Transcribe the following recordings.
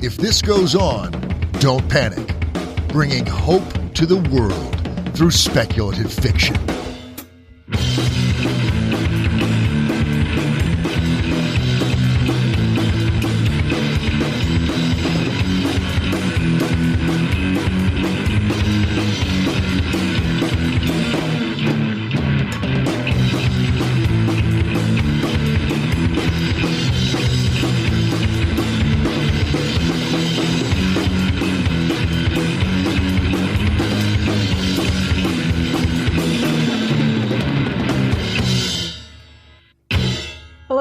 If this goes on, don't panic. Bringing hope to the world through speculative fiction.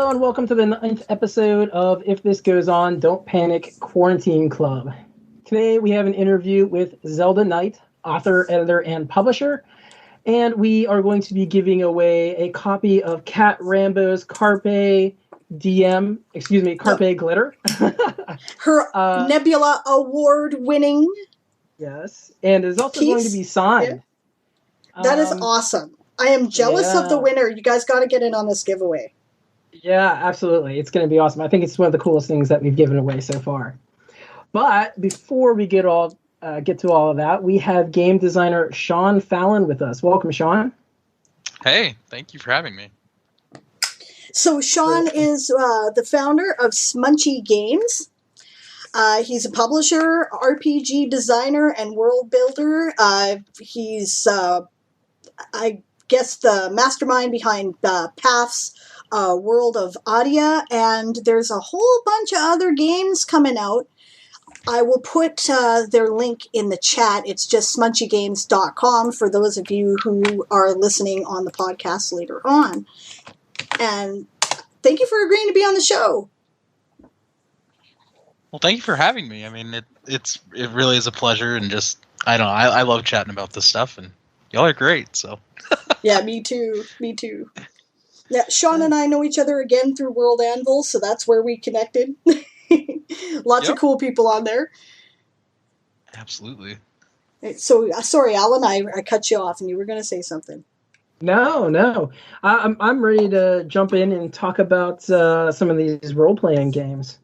And welcome to the 9th episode of If This Goes On, Don't Panic Quarantine Club. Today we have an interview with Zelda Knight, author, editor, and publisher, and we are going to be giving away a copy of Cat Rambo's Carpe Glitter. Her Nebula Award-winning. Yes, and is also going to be signed. Yeah. That is awesome. I am jealous of the winner. You guys got to get in on this giveaway. Yeah, absolutely. It's going to be awesome. I think it's one of the coolest things that we've given away so far. But before we get to all of that, we have game designer Sean Fallon with us. Welcome, Sean. Hey, thank you for having me. So Sean is the founder of Smunchy Games. He's a publisher, RPG designer, and world builder. He's, I guess, the mastermind behind Path's World of Aurelia, and there's a whole bunch of other games coming out. I will put their link in the chat. It's just smunchygames.com for those of you who are listening on the podcast later on. And thank you for agreeing to be on the show. Well, thank you for having me. I mean, it really is a pleasure, and just I don't know, I love chatting about this stuff, and y'all are great. So yeah, me too. Yeah, Sean and I know each other again through World Anvil, so that's where we connected. Lots of cool people on there. Absolutely. So, sorry, Alan, I cut you off, and you were going to say something. No. I'm ready to jump in and talk about some of these role-playing games.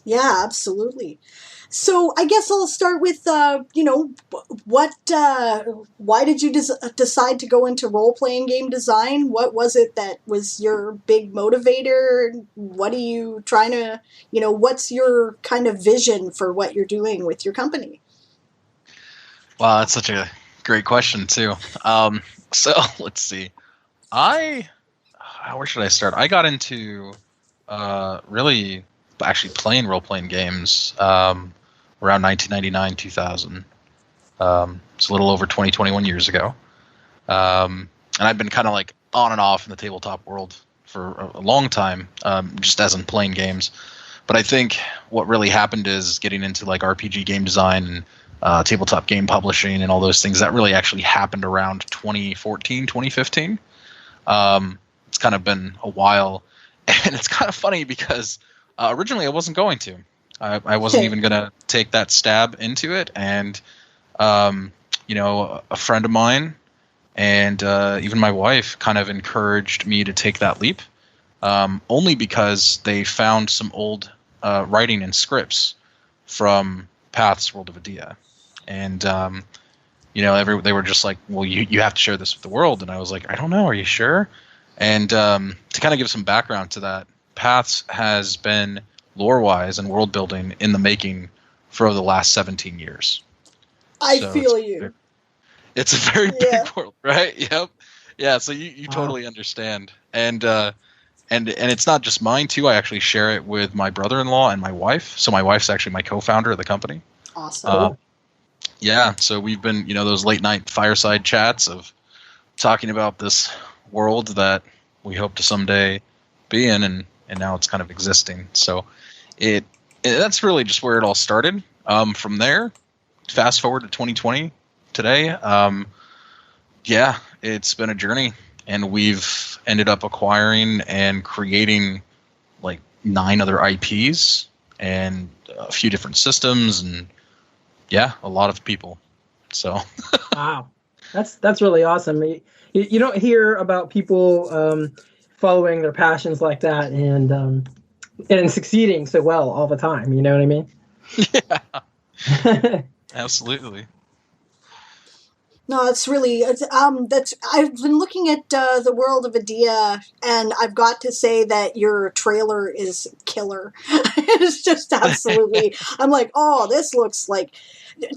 Yeah, absolutely. So I guess I'll start with, why did you decide to go into role-playing game design? What was it that was your big motivator? What are you trying to, what's your kind of vision for what you're doing with your company? Wow, that's such a great question, too. So let's see. Where should I start? I got into really actually playing role-playing games around 1999, 2000. It's a little over 21 years ago. And I've been kind of like on and off in the tabletop world for a long time, just as in playing games. But I think what really happened is getting into like RPG game design and tabletop game publishing and all those things. That really actually happened around 2014, 2015. It's kind of been a while. And it's kind of funny because originally I wasn't going to. I wasn't even going to take that stab into it. And, a friend of mine and even my wife kind of encouraged me to take that leap, only because they found some old writing and scripts from Path's World of Aurelia. And, they were just like, well, you have to share this with the world. And I was like, I don't know. Are you sure? And to kind of give some background to that, Paths has been lore-wise and world-building in the making for the last 17 years. I feel you. It's a very big world, right? Yep. Yeah, so you totally understand. And it's not just mine, too. I actually share it with my brother-in-law and my wife. So my wife's actually my co-founder of the company. Awesome. Yeah, so we've been, those late-night fireside chats of talking about this world that we hope to someday be in, and now it's kind of existing. So that's really just where it all started. From there, fast forward to 2020 today. It's been a journey, and we've ended up acquiring and creating like 9 other IPs and a few different systems, and a lot of people. So wow, that's really awesome. You don't hear about people following their passions like that, and and succeeding so well all the time. You know what I mean? Yeah, absolutely. No, it's really that's. I've been looking at the world of Adia, and I've got to say that your trailer is killer. It's just absolutely. I'm like, oh, this looks like.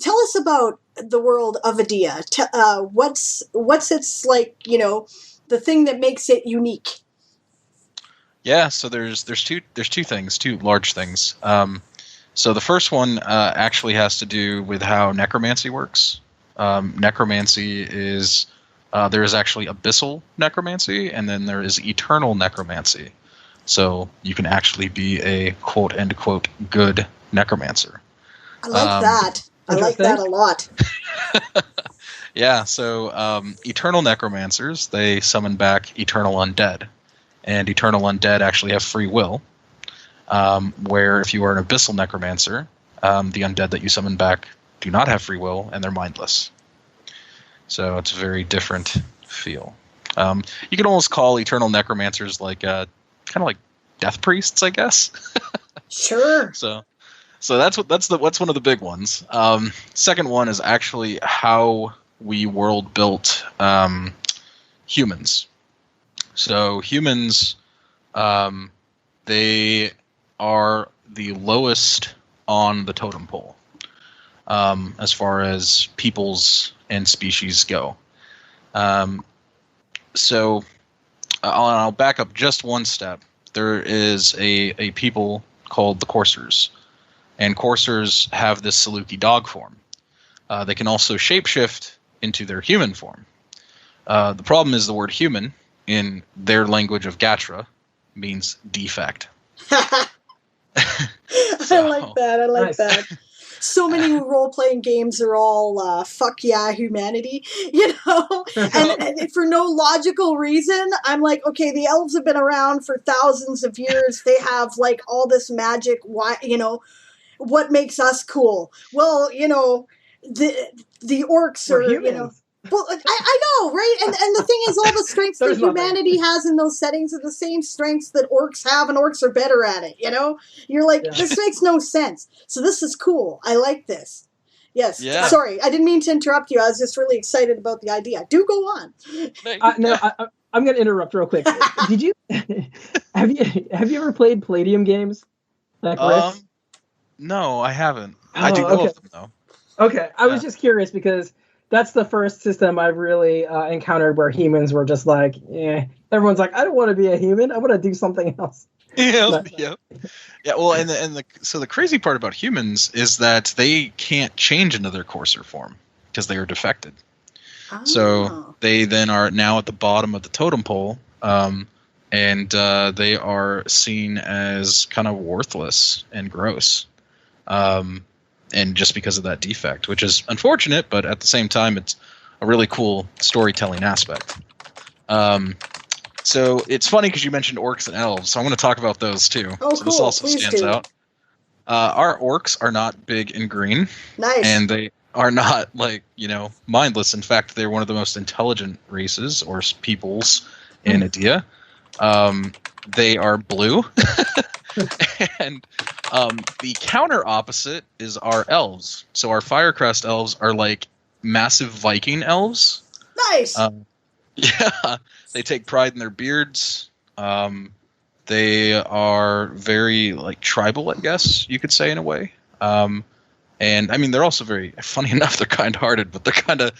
Tell us about the world of Adia. What's its like? The thing that makes it unique. Yeah, so there's two things, two large things. So the first one actually has to do with how necromancy works. Necromancy is there is actually abyssal necromancy, and then there is eternal necromancy. So you can actually be a quote end quote good necromancer. I like that. I like that a lot. Yeah, so eternal necromancers, they summon back eternal undead. And eternal undead actually have free will. Where if you are an abyssal necromancer, the undead that you summon back do not have free will, and they're mindless. So it's a very different feel. You can almost call eternal necromancers like kind of like death priests, I guess. Sure. So that's one of the big ones. Second one is actually how we world built humans. So humans, they are the lowest on the totem pole as far as peoples and species go. So I'll back up just one step. There is a people called the Coursers, and Coursers have this Saluki dog form. They can also shapeshift into their human form. The problem is the word human in their language of Gatra means defect. I like that. I like that. So many role-playing games are all fuck yeah humanity, and for no logical reason. I'm like, okay, the elves have been around for thousands of years. They have like all this magic. Why, what makes us cool? Well, the orcs We're are, humans. Well, I know, right? And the thing is, all the strengths that humanity has in those settings are the same strengths that orcs have, and orcs are better at it, You're like, This makes no sense. So this is cool. I like this. Yes. Yeah. Sorry, I didn't mean to interrupt you. I was just really excited about the idea. Do go on. I'm going to interrupt real quick. Did you have you ever played Palladium games? Like Risk? No, I haven't. I do know of them, though. Okay, I was just curious because that's the first system I've really encountered where humans were just like, everyone's like, I don't want to be a human. I want to do something else. Yeah. Well, so the crazy part about humans is that they can't change into their coarser form because they are defected. Oh. So they then are now at the bottom of the totem pole, and they are seen as kind of worthless and gross. And just because of that defect, which is unfortunate, but at the same time, it's a really cool storytelling aspect. So it's funny because you mentioned orcs and elves, so I'm going to talk about those too. Oh, so cool. This also Please stands do. out. Our orcs are not big and green. Nice. And they are not mindless. In fact, they're one of the most intelligent races or peoples in Adia. They are blue. And the counter opposite is our elves. So our Firecrest elves are like massive Viking elves. Nice. They take pride in their beards. They are very like tribal, I guess you could say in a way. And I mean, they're also very funny enough. They're kind-hearted, but they're kind of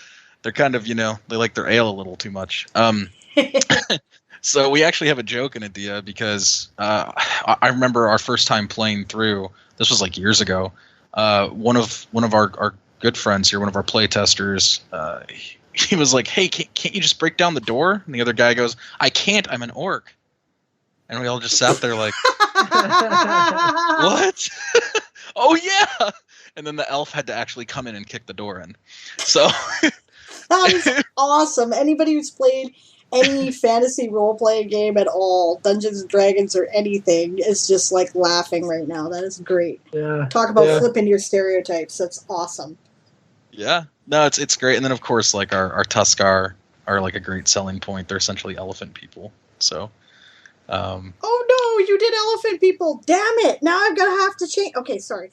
they like their ale a little too much. So we actually have a joke in Adia because I remember our first time playing through. This was like years ago. One of our good friends here, one of our play testers, he was like, "Hey, can't you just break down the door?" And the other guy goes, "I can't. I'm an orc." And we all just sat there like, "What?" "Oh yeah." And then the elf had to actually come in and kick the door in. So that is awesome. Anybody who's played any fantasy role-playing game at all, Dungeons and Dragons or anything, is just like laughing right now. That is great. Yeah. Talk about flipping your stereotypes. That's awesome. Yeah. No, it's great. And then of course, like our Tuskar are like a great selling point. They're essentially elephant people. So oh no, you did elephant people. Damn it. Now I'm going to have to change. Okay, sorry.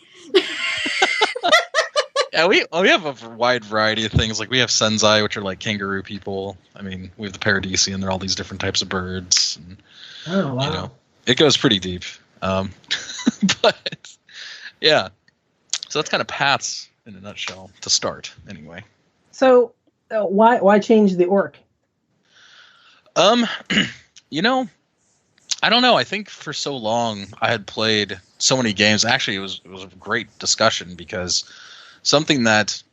Yeah, we have a wide variety of things. Like we have Senzai, which are like kangaroo people. I mean, we have the Paradisian. There are all these different types of birds. And, Oh, wow. it goes pretty deep. But yeah, so that's kind of paths in a nutshell to start. Anyway. So why change the orc? I don't know. I think for so long I had played so many games. Actually, it was a great discussion because something that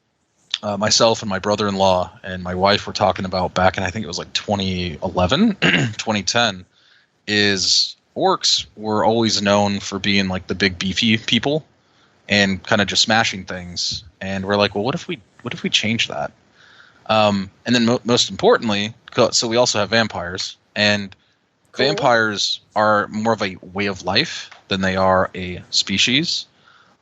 myself and my brother-in-law and my wife were talking about back in, I think it was like 2011, 2010, is orcs were always known for being like the big beefy people and kind of just smashing things. And we're like, well, what if we change that? And then most importantly, so we also have vampires, and Cool. vampires are more of a way of life than they are a species.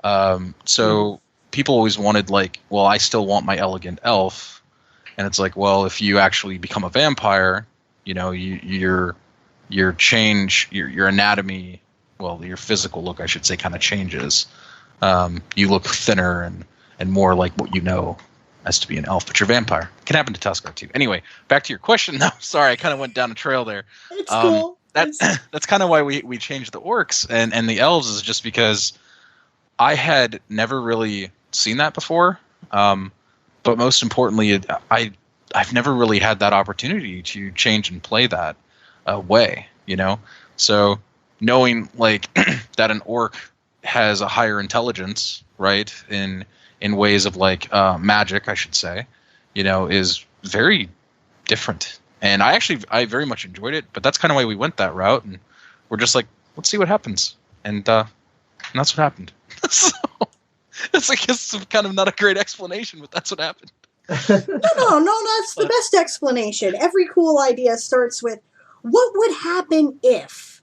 So people always wanted like, well, I still want my elegant elf. And it's like, well, if you actually become a vampire, your anatomy, well, your physical look, I should say, kind of changes. You look thinner and more like what you know as to be an elf, but you're a vampire. It can happen to Tuskar too. Anyway, back to your question though. Sorry, I kind of went down a trail there. It's cool. That's kind of why we changed the orcs and the elves, is just because I had never really seen that before. But most importantly, I've never really had that opportunity to change and play that way, So knowing like that an orc has a higher intelligence, right, in ways of like magic, I should say, is very different. And I very much enjoyed it, but that's kind of why we went that route, and we're just like, let's see what happens, and that's what happened. So it's, I guess, kind of not a great explanation, but that's what happened. No, that's the best explanation. Every cool idea starts with, what would happen if?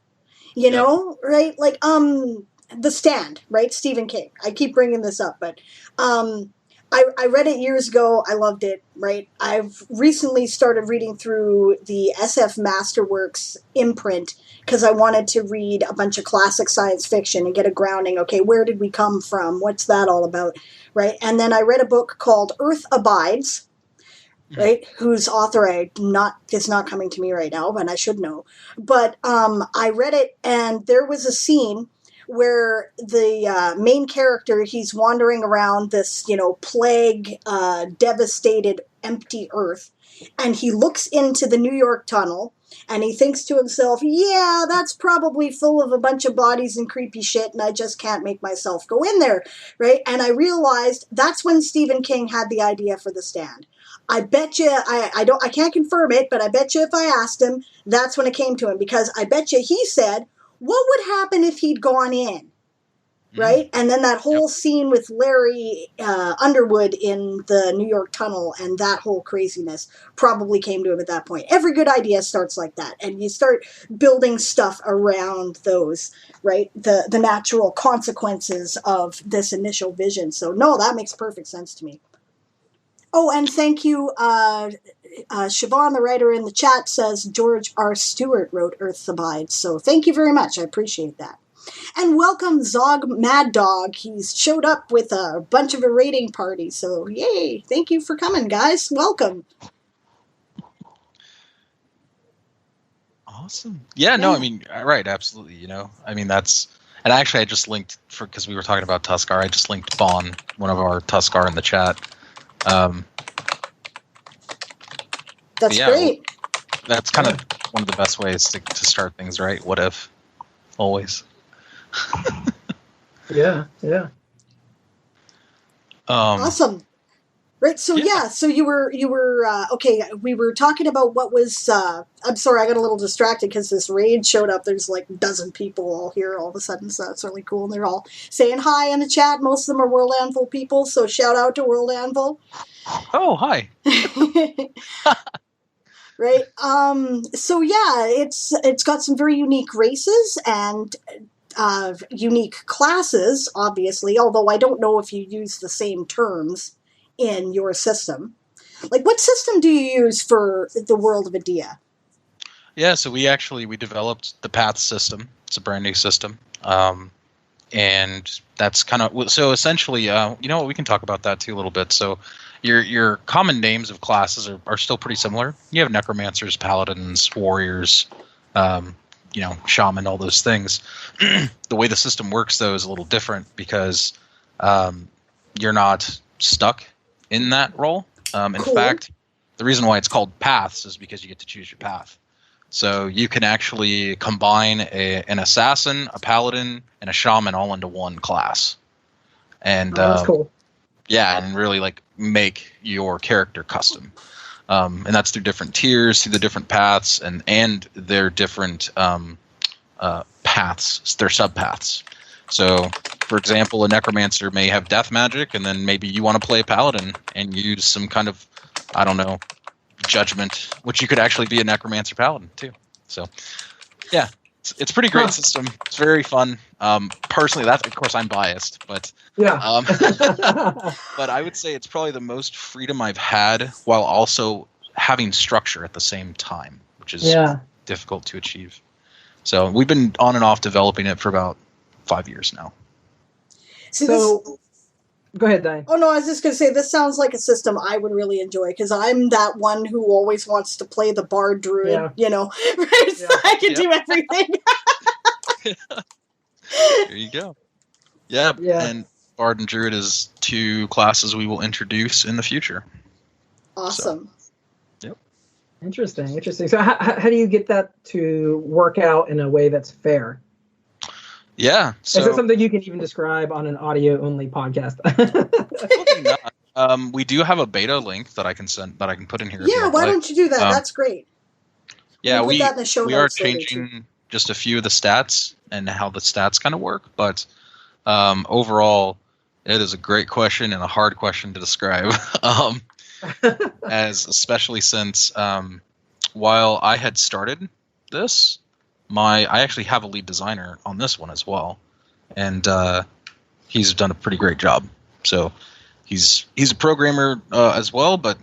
Right? Like, The Stand, right? Stephen King. I keep bringing this up, but I read it years ago. I loved it, right? I've recently started reading through the SF Masterworks imprint because I wanted to read a bunch of classic science fiction and get a grounding. Okay, where did we come from? What's that all about, right? And then I read a book called Earth Abides, right? Whose author it's not coming to me right now, but I should know. But I read it, and there was a scene where the main character, he's wandering around this, plague, devastated, empty Earth, and he looks into the New York tunnel, and he thinks to himself, yeah, that's probably full of a bunch of bodies and creepy shit, and I just can't make myself go in there, right? And I realized that's when Stephen King had the idea for The Stand. I bet you, I can't confirm it, but I bet you if I asked him, that's when it came to him, because I bet you he said, what would happen if he'd gone in, right? And then that whole scene with Larry Underwood in the New York tunnel and that whole craziness probably came to him at that point. Every good idea starts like that, and you start building stuff around those, right? The natural consequences of this initial vision. So, no, that makes perfect sense to me. Oh, and thank you, Siobhan, the writer in the chat, says George R. Stewart wrote Earth Abides. So thank you very much. I appreciate that. And welcome Zog Mad Dog. He's showed up with a bunch of a raiding party. So yay. Thank you for coming, guys. Welcome. Awesome. Yeah, no, I mean, right, absolutely. I mean, that's, and actually I just linked, because we were talking about Tuskar, I just linked Bon, one of our Tuskar, in the chat. That's great. That's kind of one of the best ways to start things, right? What if? Always. Yeah. Awesome. Right, so so you were okay, we were talking about what was, I'm sorry, I got a little distracted because this raid showed up. There's like a dozen people all here all of a sudden, so that's really cool, and they're all saying hi in the chat. Most of them are World Anvil people, so shout out to World Anvil. Oh, hi. Right, so yeah, it's got some very unique races and unique classes, obviously, although I don't know if you use the same terms in your system. Like, what system do you use for the world of Adia? Yeah, so we developed the Path system, It's a brand new system. And that's kind of so essentially, you know what, we can talk about that too a little bit. So your common names of classes are still pretty similar. You have necromancers, paladins, warriors, shaman, all those things. The way the system works, though, is a little different because you're not stuck in that role. In fact, the reason why it's called paths is because you get to choose your path. So you can actually combine an assassin, a paladin, and a shaman all into one class. And that's cool. Yeah, and really like make your character custom. And that's through different tiers, through the different paths, and their different paths, their subpaths. So, for example, a necromancer may have death magic, and then maybe you want to play a paladin and use some kind of, I don't know, judgment, which you could actually be a necromancer paladin too. So, yeah, it's a pretty great system. It's very fun. Personally, of course, I'm biased, but yeah. But I would say it's probably the most freedom I've had while also having structure at the same time, which is difficult to achieve. So we've been on and off developing it for about 5 years now. Go ahead, Diane. Oh, no, I was just going to say, this sounds like a system I would really enjoy, because I'm that one who always wants to play the bard druid, right? So I can do everything. There you go. Yeah, and bard and druid is 2 classes we will introduce in the future. Awesome. So, yep. Interesting. So how do you get that to work out in a way that's fair? Yeah. So, is it something you can even describe on an audio-only podcast? We do have a beta link that I can put in here. Yeah, why don't you do that? That's great. Yeah, we are changing just a few of the stats and how the stats kind of work, but overall, it is a great question and a hard question to describe. Especially since while I had started this, I actually have a lead designer on this one as well, and he's done a pretty great job. So he's a programmer as well, but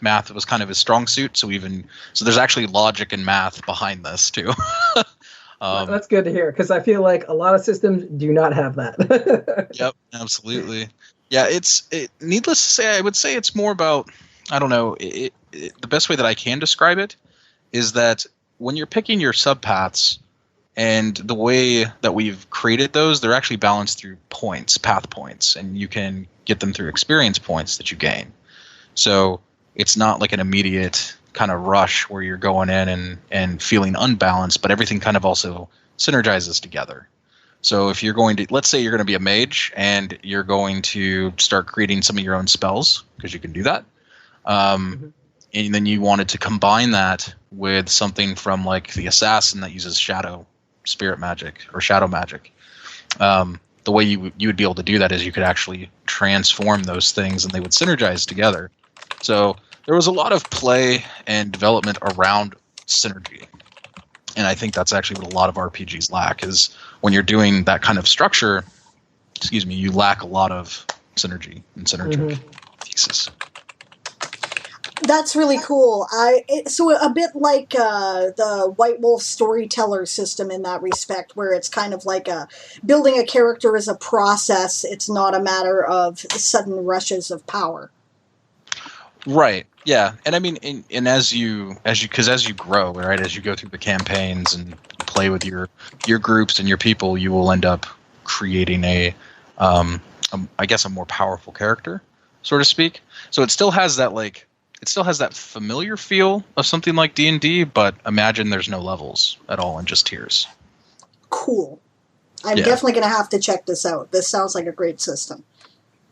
math was kind of his strong suit. So there's actually logic and math behind this too. That's good to hear, because I feel like a lot of systems do not have that. Yep, absolutely. Yeah, needless to say, I would say it's more about, I don't know, the best way that I can describe it is that when you're picking your subpaths, and the way that we've created those, they're actually balanced through points, path points, and you can get them through experience points that you gain. So it's not like an immediate kind of rush where you're going in and feeling unbalanced, but everything kind of also synergizes together. So if you're going to, let's say you're going to be a mage and you're going to start creating some of your own spells, because you can do that. And then you wanted to combine that with something from like the assassin that uses spirit magic or shadow magic. The way you would be able to do that is you could actually transform those things and they would synergize together. So there was a lot of play and development around synergy. And I think that's actually what a lot of RPGs lack, is when you're doing that kind of structure, you lack a lot of synergy and synergic pieces. That's really cool. So a bit like the White Wolf storyteller system in that respect, where it's kind of like building a character is a process. It's not a matter of sudden rushes of power. Right. Yeah. And I mean, and as you grow, right, as you go through the campaigns and play with your groups and your people, you will end up creating I guess a more powerful character, so to speak. So it still has that familiar feel of something like D&D, but imagine there's no levels at all and just tiers. Cool. I'm definitely going to have to check this out. This sounds like a great system.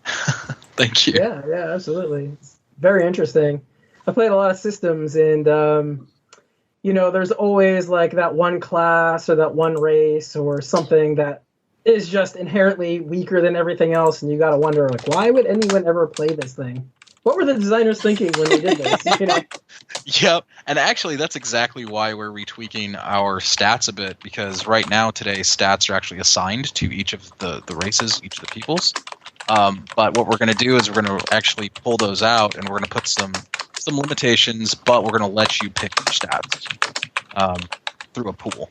Thank you. Yeah, absolutely. It's very interesting. I played a lot of systems, and there's always like that one class or that one race or something that is just inherently weaker than everything else, and you got to wonder, like, why would anyone ever play this thing? What were the designers thinking when they did this? Yep, and actually that's exactly why we're retweaking our stats a bit, because right now today stats are actually assigned to each of the races, each of the peoples. But what we're going to do is we're going to actually pull those out, and we're going to put some limitations, but we're going to let you pick your stats through a pool.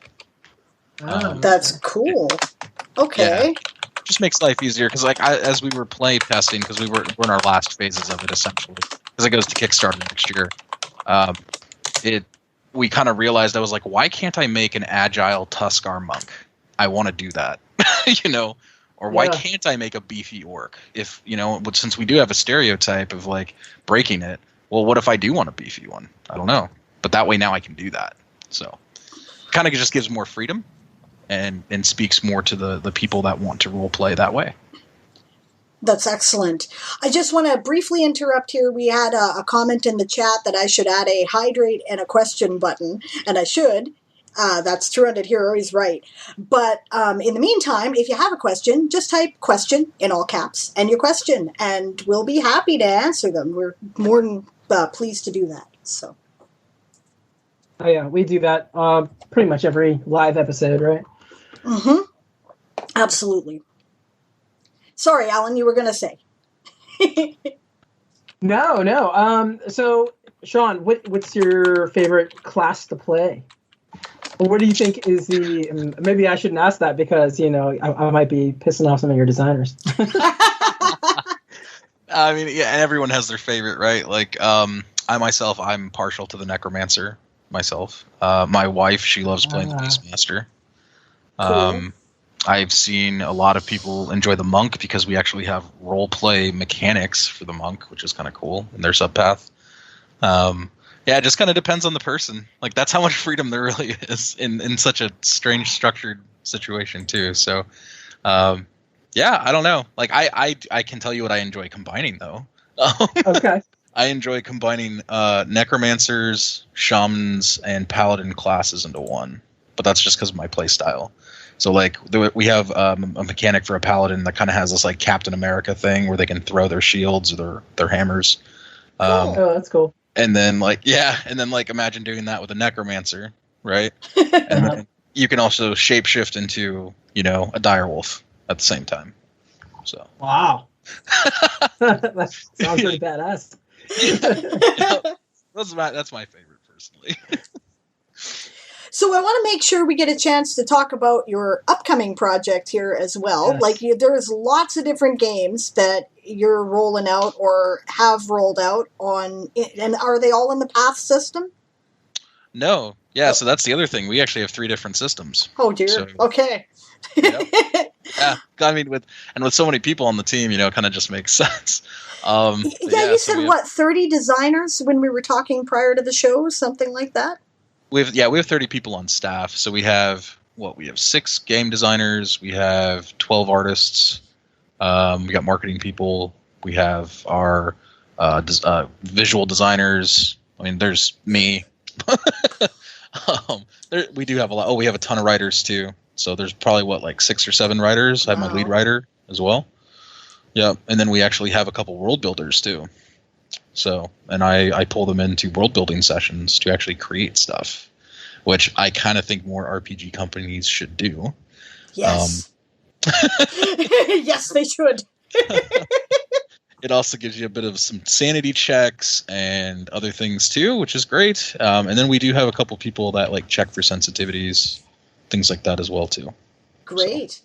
That's cool. Okay. Yeah. Just makes life easier because, like, as we were play testing, because we're in our last phases of it essentially, because it goes to Kickstarter next year. We kind of realized, I was like, why can't I make an agile Tuskar monk? I want to do that, or why can't I make a beefy orc? If but since we do have a stereotype of like breaking it, well, what if I do want a beefy one? I don't know, but that way now I can do that. So, kind of just gives more freedom. And speaks more to the people that want to role play that way. That's excellent. I just want to briefly interrupt here. We had a comment in the chat that I should add a hydrate and a question button, and I should. That's 200 Hero, he's right. But in the meantime, if you have a question, just type question in all caps and your question, and we'll be happy to answer them. We're more than pleased to do that. So. Oh yeah, we do that pretty much every live episode, right? Mm-hmm. Absolutely. Sorry, Alan, you were going to say. No. So, Sean, what's your favorite class to play? Or what do you think is the... Maybe I shouldn't ask that because, I might be pissing off some of your designers. I mean, yeah, and everyone has their favorite, right? Like, I'm partial to the Necromancer myself. My wife, she loves playing the Beastmaster. Cool. I've seen a lot of people enjoy the monk because we actually have role play mechanics for the monk, which is kind of cool in their subpath. It just kind of depends on the person. Like, that's how much freedom there really is in such a strange structured situation too. So, I don't know. Like, I can tell you what I enjoy combining though. Okay. I enjoy combining necromancers, shamans, and paladin classes into one. But that's just because of my play style. So, like, we have a mechanic for a paladin that kind of has this, like, Captain America thing where they can throw their shields or their hammers. Oh, that's cool. And then, imagine doing that with a necromancer, right? And then you can also shapeshift into, a direwolf at the same time. So. Wow. That sounds pretty badass. That's my favorite, personally. So I want to make sure we get a chance to talk about your upcoming project here as well. Yes. Like, there's lots of different games that you're rolling out or have rolled out on, and are they all in the Path system? No. Yeah, so that's the other thing. We actually have 3 different systems. Oh, dear. So, okay. Yep. Yeah, I mean, with so many people on the team, it kind of just makes sense. You said, 30 designers when we were talking prior to the show, something like that? We have 30 people on staff. So we have 6 game designers, we have 12 artists, we got marketing people, we have our visual designers. I mean, there's me. We do have a lot. Oh, we have a ton of writers too. So there's probably 6 or 7 writers. I have my lead writer as well. Yeah, and then we actually have a couple world builders too. So, and I pull them into world building sessions to actually create stuff, which I kind of think more RPG companies should do. Yes. Yes, they should. It also gives you a bit of some sanity checks and other things too, which is great. And then we do have a couple people that check for sensitivities, things like that as well too. Great.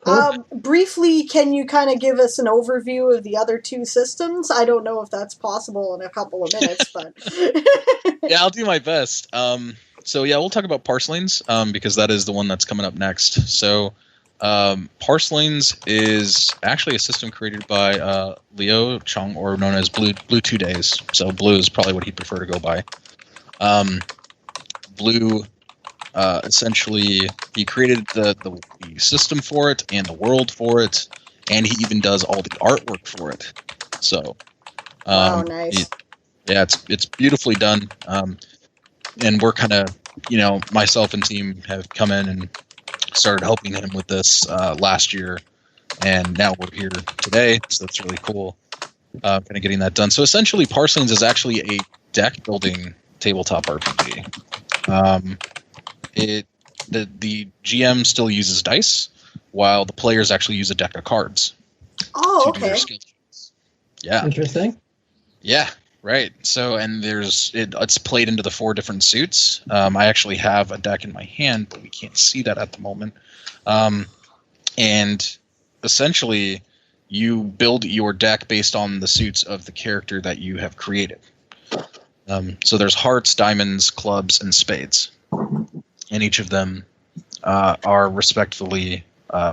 So. Briefly, can you kind of give us an overview of the other 2 systems? I don't know if that's possible in a couple of minutes, but... Yeah, I'll do my best. We'll talk about Parcelings, because that is the one that's coming up next. So, Parcelings is actually a system created by Leo Chung, or known as Blue 2 Days. So Blue is probably what he'd prefer to go by. Blue... essentially, he created the system for it and the world for it, and he even does all the artwork for it. So, nice. It's beautifully done. And we're kind of, myself and team have come in and started helping him with this last year, and now we're here today. So that's really cool. Kind of getting that done. So essentially, Parcelings is actually a deck building tabletop RPG. The GM still uses dice, while the players actually use a deck of cards. Oh, to do their okay. skill checks. Yeah. Interesting. Yeah. Right. So, and it's played into the 4 different suits. I actually have a deck in my hand, but we can't see that at the moment. And essentially, you build your deck based on the suits of the character that you have created. So there's hearts, diamonds, clubs, and spades. And each of them are respectively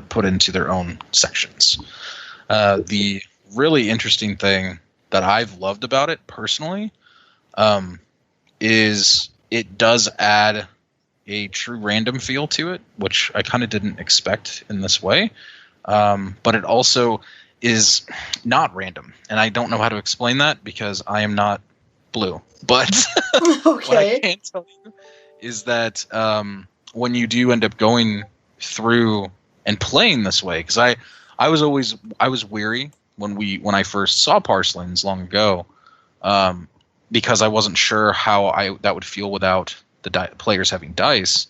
put into their own sections. The really interesting thing that I've loved about it personally is it does add a true random feel to it, which I kind of didn't expect in this way. But it also is not random. And I don't know how to explain that because I am not blue. But what I can tell you is that when you do end up going through and playing this way, because I was weary when I first saw Parslings long ago, because I wasn't sure how that would feel without the players having dice.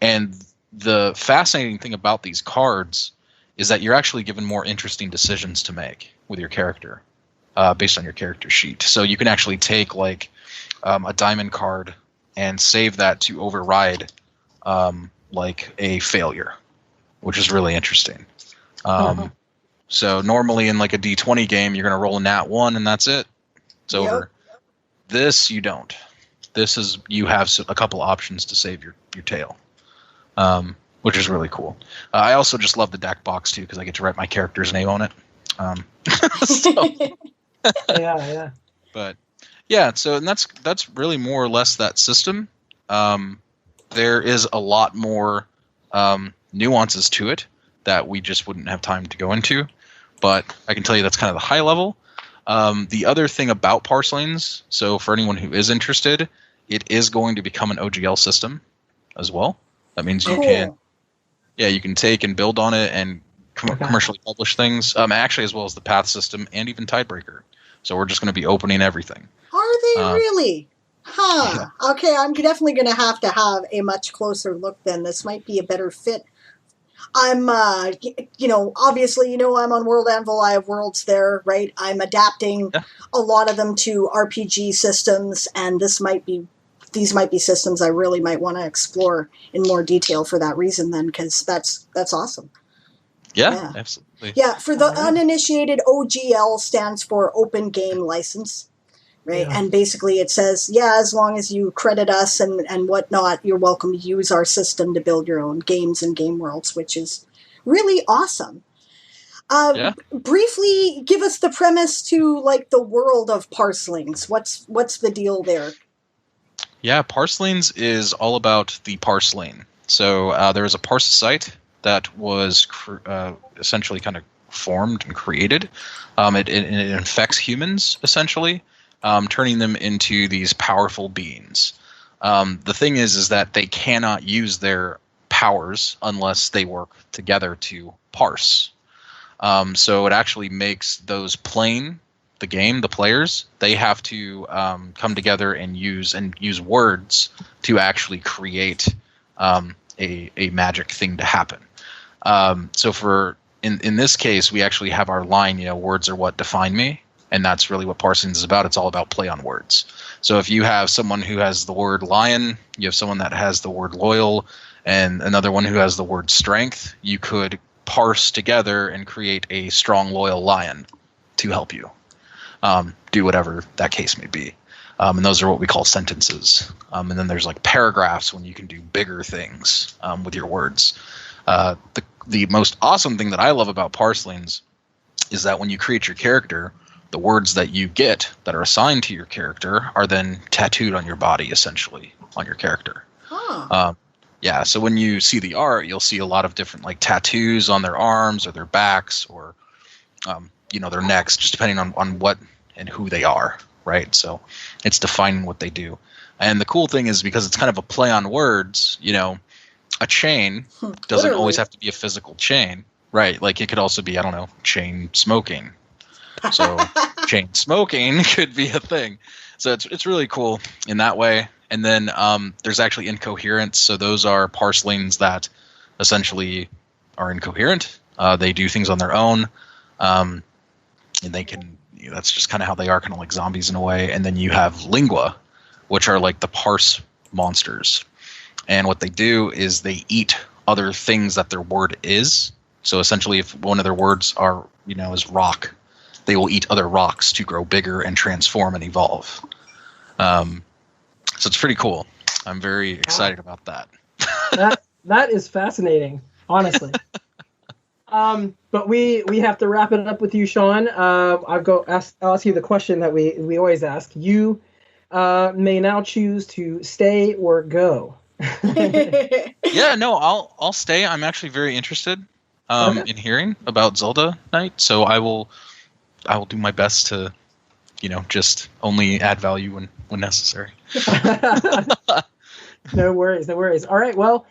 And the fascinating thing about these cards is that you're actually given more interesting decisions to make with your character based on your character sheet. So you can actually take like a diamond card and save that to override like a failure, which is really interesting. So normally in like a D20 game, you're going to roll a nat 1 and that's it. It's over. This, you don't. You have a couple options to save your tail, which is really cool. I also just love the deck box too because I get to write my character's name on it. Yeah. But yeah, so and that's really more or less that system. There is a lot more nuances to it that we just wouldn't have time to go into. But I can tell you that's kind of the high level. The other thing about Parslings, so for anyone who is interested, it is going to become an OGL system as well. That means you can take and build on it and commercially publish things, actually as well as the Path system and even Tidebreaker. So we're just going to be opening everything. Are they really? Huh. Yeah. Okay, I'm definitely going to have a much closer look then. This might be a better fit. I'm, obviously, I'm on World Anvil. I have worlds there, right? I'm adapting a lot of them to RPG systems, and these might be systems I really might want to explore in more detail for that reason then, because that's awesome. Yeah, absolutely. Yeah, for the uninitiated, OGL stands for Open Game License. Right, and basically it says, as long as you credit us and whatnot, you're welcome to use our system to build your own games and game worlds, which is really awesome. Briefly, give us the premise to like the world of Parslings. What's the deal there? Yeah, Parslings is all about the Parsling. So there is a Parsocyte that was essentially kind of formed and created. It infects humans essentially. Turning them into these powerful beings. The thing is that they cannot use their powers unless they work together to parse. So it actually makes those playing the game, the players, they have to come together and use words to actually create a magic thing to happen. So for in this case, we actually have our line, words are what define me. And that's really what Parsons is about. It's all about play on words. So if you have someone who has the word lion, you have someone that has the word loyal, and another one who has the word strength, you could parse together and create a strong, loyal lion to help you do whatever that case may be. And those are what we call sentences. And then there's like paragraphs when you can do bigger things with your words. The most awesome thing that I love about Parslings is that when you create your character, the words that you get that are assigned to your character are then tattooed on your body, essentially, on your character. Huh. So when you see the art, you'll see a lot of different like tattoos on their arms or their backs or, their necks, just depending on what and who they are, right? So it's defining what they do. And the cool thing is because it's kind of a play on words, a chain doesn't always have to be a physical chain, right? Like it could also be, chain smoking. So chain smoking could be a thing. So it's really cool in that way. And then there's actually incoherence. So those are parslings that essentially are incoherent. They do things on their own. And they can That's just kind of how they are, kind of like zombies in a way. And then you have lingua, which are like the parse monsters. And what they do is they eat other things that their word is. So essentially, if one of their words are, is rock, they will eat other rocks to grow bigger and transform and evolve. So it's pretty cool. I'm very excited about that. That is fascinating, honestly. But we have to wrap it up with you, Sean. I'll ask you the question that we always ask. You may now choose to stay or go. Yeah, no, I'll stay. I'm actually very interested in hearing about Zelda Knight, so I will do my best to, just only add value when necessary. No worries. All right, well,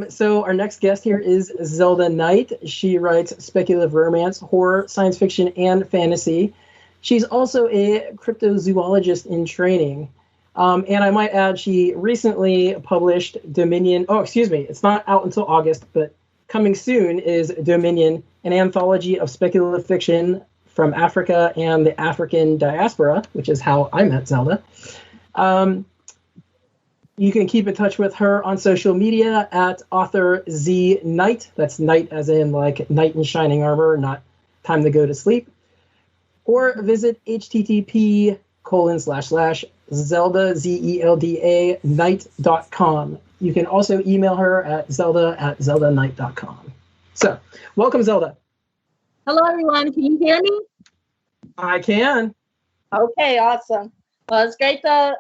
so our next guest here is Zelda Knight. She writes speculative romance, horror, science fiction, and fantasy. She's also a cryptozoologist in training. And I might add, she recently published Dominion. Oh, excuse me. It's not out until August, but coming soon is Dominion, an anthology of speculative fiction from Africa and the African Diaspora, which is how I met Zelda. You can keep in touch with her on social media at author Z Knight. That's Knight as in like knight in shining armor, not time to go to sleep. Or visit http://Zelda, ZELDA, Knight.com. You can also email her at zelda@zeldaknight.com. So, welcome, Zelda. Hello, everyone. Can you hear me? I can. Okay, awesome. Well, it's great to,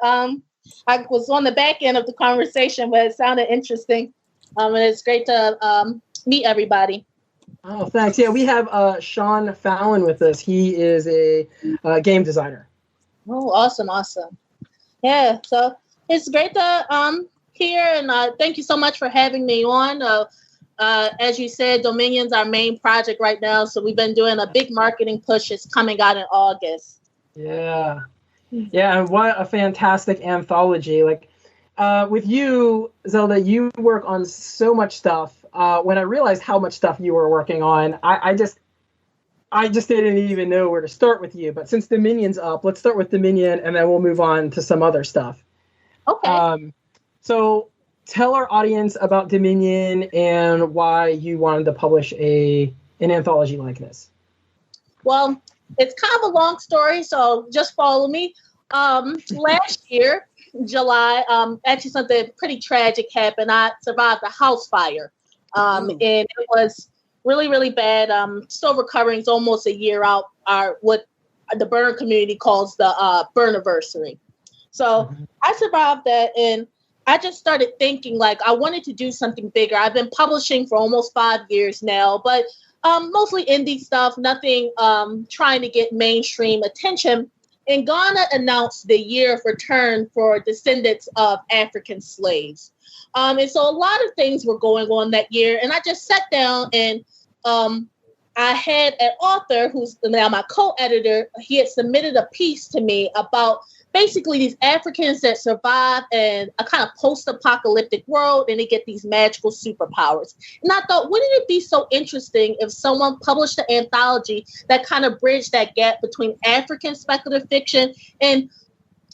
I was on the back end of the conversation, but it sounded interesting. And it's great to meet everybody. Oh, thanks. Yeah, we have Sean Fallon with us. He is a game designer. Oh, awesome. Yeah, so it's great to hear, and thank you so much for having me on. As you said, Dominion's our main project right now, so we've been doing a big marketing push. It's coming out in August. Yeah, and what a fantastic anthology. Like, with you, Zelda, you work on so much stuff. When I realized how much stuff you were working on, I just didn't even know where to start with you. But since Dominion's up, let's start with Dominion, and then we'll move on to some other stuff. Okay. So tell our audience about Dominion and why you wanted to publish an anthology like this. Well, it's kind of a long story, so just follow me. Last year, July, actually something pretty tragic happened. I survived a house fire, and it was really, really bad. Still recovering. It's almost a year out. What the burn community calls the burniversary. So I survived that, and I just started thinking like I wanted to do something bigger. I've been publishing for almost 5 years now, but mostly indie stuff, nothing trying to get mainstream attention. And Ghana announced the year of return for descendants of African slaves. And so a lot of things were going on that year. And I just sat down and I had an author who's now my co-editor. He had submitted a piece to me about basically these Africans that survive in a kind of post-apocalyptic world and they get these magical superpowers. And I thought, wouldn't it be so interesting if someone published an anthology that kind of bridged that gap between African speculative fiction and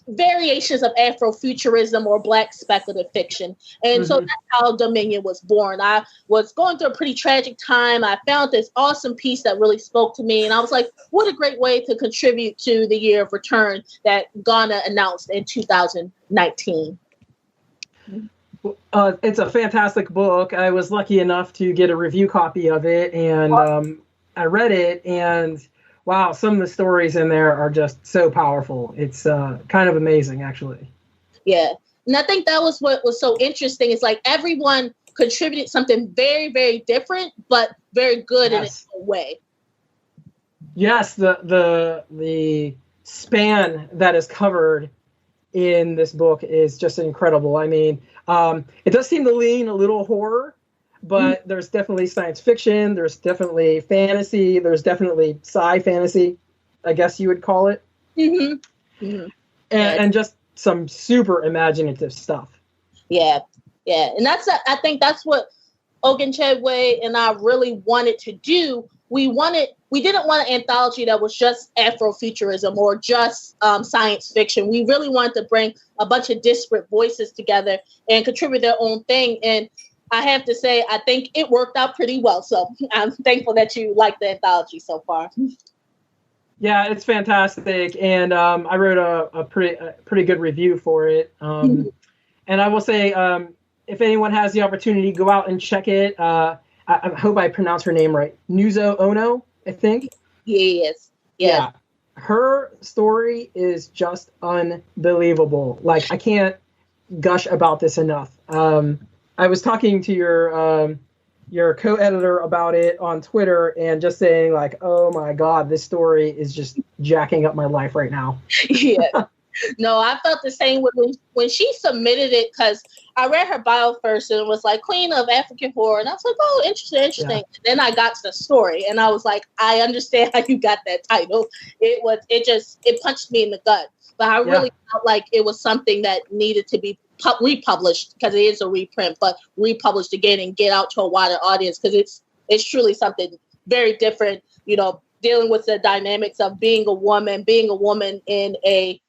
variations of Afrofuturism or Black speculative fiction. And so that's how Dominion was born. I was going through a pretty tragic time. I found this awesome piece that really spoke to me. And I was like, what a great way to contribute to the year of return that Ghana announced in 2019. It's a fantastic book. I was lucky enough to get a review copy of it, and I read it, and wow, some of the stories in there are just so powerful. It's kind of amazing, actually. Yeah. And I think that was what was so interesting. It's like everyone contributed something very, very different, but very good in its own way. Yes, the span that is covered in this book is just incredible. I mean, it does seem to lean a little horror, but there's definitely science fiction, there's definitely fantasy, there's definitely sci-fantasy, I guess you would call it. And just some super imaginative stuff. Yeah. And I think that's what Ogunchebwe and I really wanted to do. We wanted we didn't want an anthology that was just Afrofuturism or just science fiction. We really wanted to bring a bunch of disparate voices together and contribute their own thing. And I have to say, I think it worked out pretty well. So I'm thankful that you like the anthology so far. Yeah, it's fantastic, and I wrote a pretty good review for it. And I will say, if anyone has the opportunity, go out and check it. I hope I pronounce her name right. Nuzo Ono, I think. Yes. Yeah. Her story is just unbelievable. Like, I can't gush about this enough. I was talking to your co-editor about it on Twitter and just saying, like, oh my God, this story is just jacking up my life right now. Yeah. No, I felt the same when she submitted it, because I read her bio first and it was like Queen of African Horror. And I was like, oh, interesting. Yeah. Then I got to the story and I was like, I understand how you got that title. It punched me in the gut. But I really felt like it was something that needed to be republished, because it is a reprint, but republished again and get out to a wider audience, because it's truly something very different, dealing with the dynamics of being a woman in a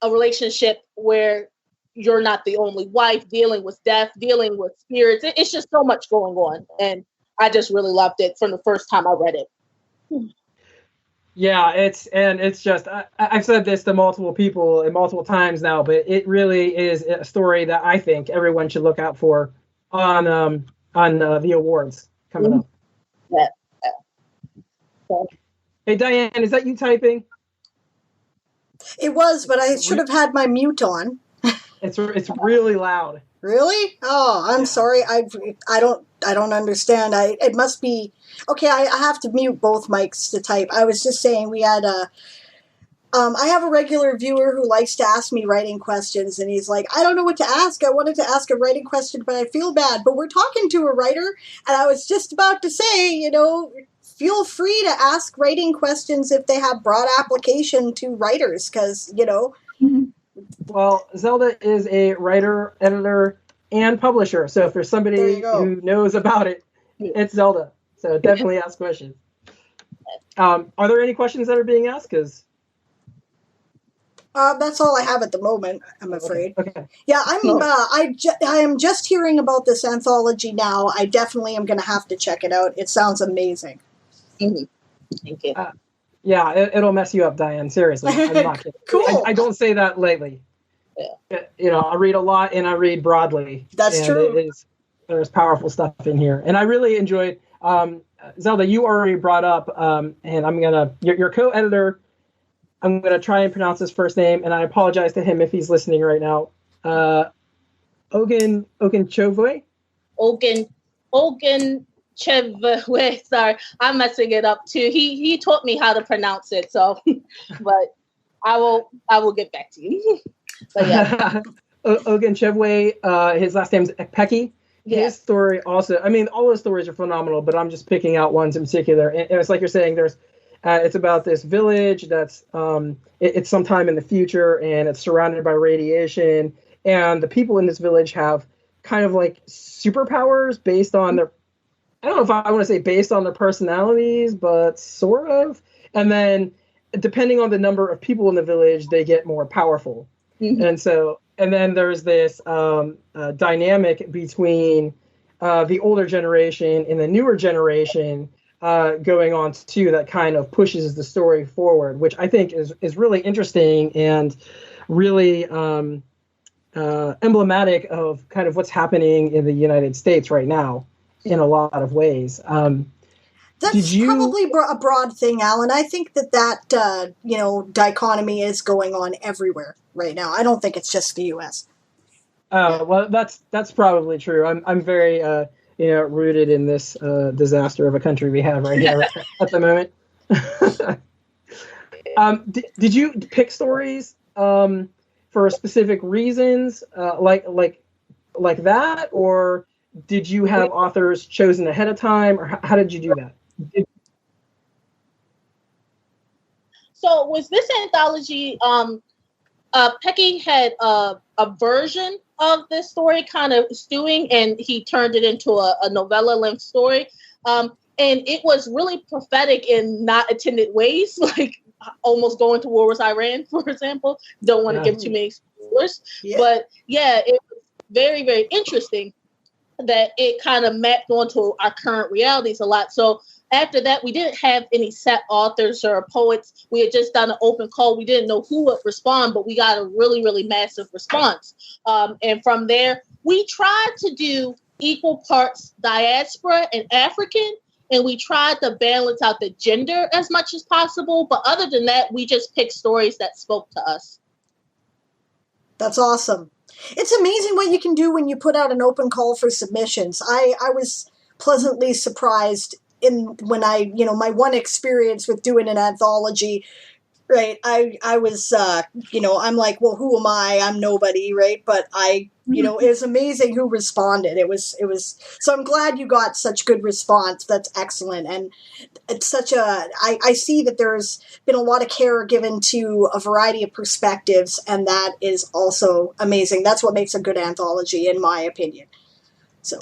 relationship where you're not the only wife, dealing with death, dealing with spirits. It's just so much going on. And I just really loved it from the first time I read it. Yeah, it's just, I've said this to multiple people and multiple times now, but it really is a story that I think everyone should look out for on the awards coming up. Yeah. Hey, Diane, is that you typing? It was, but I should have had my mute on. It's really loud. Really? Oh, I'm sorry. I don't understand. It must be okay. I have to mute both mics to type. I was just saying we had I have a regular viewer who likes to ask me writing questions, and he's like, I don't know what to ask. I wanted to ask a writing question, but I feel bad. But we're talking to a writer, and I was just about to say, feel free to ask writing questions if they have broad application to writers, because, Mm-hmm. Well, Zelda is a writer, editor, and publisher. So if there's somebody who knows about it, it's Zelda. So definitely ask questions. Are there any questions that are being asked? Because that's all I have at the moment, I'm afraid. Okay. Yeah, I am just hearing about this anthology now. I definitely am going to have to check it out. It sounds amazing. Mm-hmm. Thank you. Yeah, it'll mess you up, Diane. Seriously, I'm not kidding. Cool. I don't say that lightly. Yeah. I read a lot and I read broadly. That's true. There's powerful stuff in here, and I really enjoyed. Zelda, you already brought up, and I'm gonna your co-editor. I'm gonna try and pronounce his first name, and I apologize to him if he's listening right now. Ogun Chovwe. Ogun Chevwe, sorry, I'm messing it up too. He taught me how to pronounce it, so but I will get back to you. But yeah. Ogun Chevwe, his last name's Ekpeki. Yeah. His story also, all his stories are phenomenal, but I'm just picking out ones in particular. And it's like you're saying, it's about this village that's it's sometime in the future, and it's surrounded by radiation, and the people in this village have kind of like superpowers based on their, I don't know if I want to say based on their personalities, but sort of. And then depending on the number of people in the village, they get more powerful. Mm-hmm. And then there's this dynamic between the older generation and the newer generation going on too, that kind of pushes the story forward, which I think is really interesting and really emblematic of kind of what's happening in the United States right now in a lot of ways. That's probably a broad thing, Alan. I think that dichotomy is going on everywhere right now. I don't think it's just the U.S. Well, that's probably true. I'm very rooted in this disaster of a country we have right here at the moment. Did you pick stories for specific reasons, like that, or did you have authors chosen ahead of time, or how did you do that? So was this anthology, Pecky had a version of this story kind of stewing, and he turned it into a novella-length story. And it was really prophetic in not intended ways, like almost going to war with Iran, for example. Don't want to give too many spoilers. Yeah. But yeah, it was very, very interesting that it kind of mapped onto our current realities a lot. So after that, we didn't have any set authors or poets. We had just done an open call. We didn't know who would respond, but we got a really, really massive response. And from there, we tried to do equal parts diaspora and African, and we tried to balance out the gender as much as possible. But other than that, we just picked stories that spoke to us. That's awesome. It's amazing what you can do when you put out an open call for submissions. I was pleasantly surprised when I, my one experience with doing an anthology, right? I was, I'm like, well, who am I? I'm nobody, right? But it was amazing who responded. It was, so I'm glad you got such good response. That's excellent. And it's I see that there's been a lot of care given to a variety of perspectives, and that is also amazing. That's what makes a good anthology, in my opinion. So